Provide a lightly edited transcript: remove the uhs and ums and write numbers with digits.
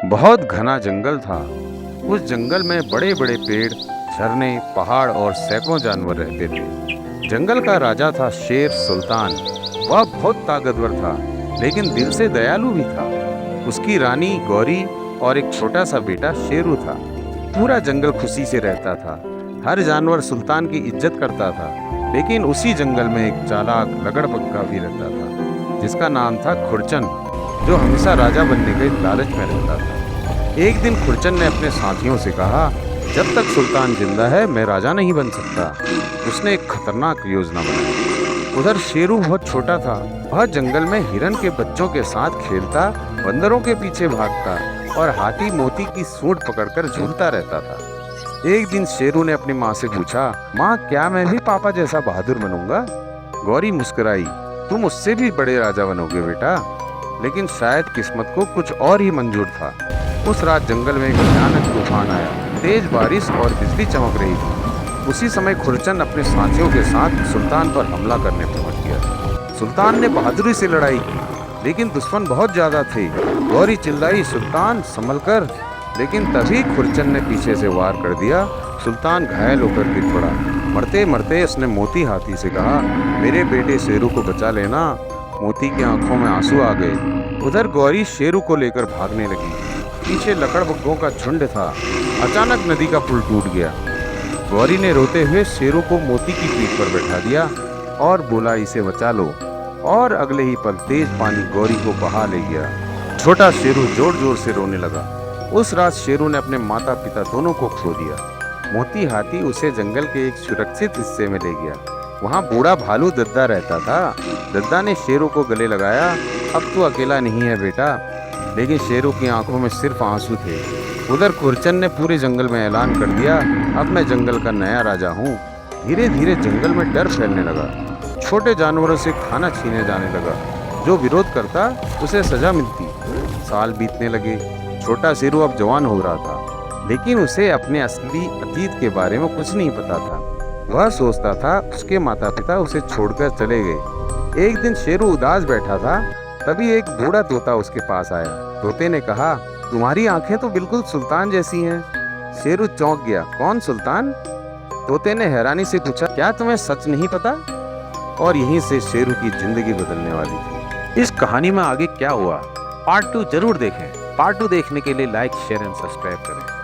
बहुत घना जंगल था। उस जंगल में बड़े बड़े पेड़, झरने, पहाड़ और सैकड़ों जानवर रहते थे। जंगल का राजा था शेर सुल्तान। वह बहुत ताकतवर था, लेकिन दिल से दयालु भी था। उसकी रानी गौरी और एक छोटा सा बेटा शेरू था। पूरा जंगल खुशी से रहता था। हर जानवर सुल्तान की इज्जत करता था। लेकिन उसी जंगल में एक चालाक लकड़बग्गा भी रहता था, जिसका नाम था खुरचन, जो हमेशा राजा बनने के लालच में रहता था। एक दिन खुरचन ने अपने साथियों से कहा, जब तक सुल्तान जिंदा है मैं राजा नहीं बन सकता। उसने एक खतरनाक योजना बनाई। उधर शेरू बहुत छोटा था। वह जंगल में हिरन के बच्चों के साथ खेलता, बंदरों के पीछे भागता और हाथी मोती की सूंड पकड़कर झूलता रहता था। एक दिन शेरू ने अपनी माँ से पूछा, माँ क्या मैं भी पापा जैसा बहादुर बनूंगा? गौरी मुस्कुराई, तुम उससे भी बड़े राजा बनोगे बेटा। लेकिन शायद किस्मत को कुछ और ही मंजूर था। उस रात जंगल में एक भयानक तूफान आया। तेज बारिश और बिजली चमक रही थी। उसी समय खुरचन अपने साथियों के साथ सुल्तान पर हमला करने पहुंच गया। सुल्तान ने बहादुरी से लड़ाई की, लेकिन दुश्मन बहुत ज्यादा थे। गौरी चिल्लाई, सुल्तान संभल कर। लेकिन तभी खुरचन ने पीछे से वार कर दिया। सुल्तान घायल होकर गिर पड़ा। मरते मरते उसने मोती हाथी से कहा, मेरे बेटे शेरू को बचा लेना। मोती की आंखों में आंसू आ गए। उधर गौरी शेरू को लेकर भागने लगी। पीछे लकड़बग्गों का झुंड था। अचानक नदी का पुल टूट गया। गौरी ने रोते हुए शेरू को मोती की पीठ पर बैठा दिया और बोला, इसे बचा लो। और अगले ही पल तेज पानी गौरी को बहा ले गया। छोटा शेरू जोर जोर से रोने लगा। उस रात शेरू ने अपने माता पिता दोनों को खो दिया। मोती हाथी उसे जंगल के एक सुरक्षित हिस्से में ले गया। वहाँ बूढ़ा भालू दद्दा रहता था। दद्दा ने शेरू को गले लगाया, अब तू अकेला नहीं है बेटा। लेकिन शेरू की आंखों में सिर्फ आंसू थे। उधर खुरचन ने पूरे जंगल में ऐलान कर दिया, अब मैं जंगल का नया राजा हूँ। धीरे धीरे जंगल में डर फैलने लगा। छोटे जानवरों से खाना छीने जाने लगा। जो विरोध करता उसे सजा मिलती। साल बीतने लगे। छोटा शेरू अब जवान हो रहा था, लेकिन उसे अपने असली अतीत के बारे में कुछ नहीं पता था। वह सोचता था उसके माता पिता उसे छोड़कर चले गए। एक दिन शेरू उदास बैठा था। तभी एक बूढ़ा तोता उसके पास आया। तोते ने कहा, तुम्हारी आंखें तो बिल्कुल सुल्तान जैसी हैं। शेरू चौंक गया, कौन सुल्तान? तोते ने हैरानी से पूछा, क्या तुम्हें सच नहीं पता? और यहीं से शेरू की जिंदगी बदलने वाली थी। इस कहानी में आगे क्या हुआ, पार्ट 2 जरूर देखें। पार्ट 2 देखने के लिए लाइक, शेयर एंड सब्सक्राइब करें।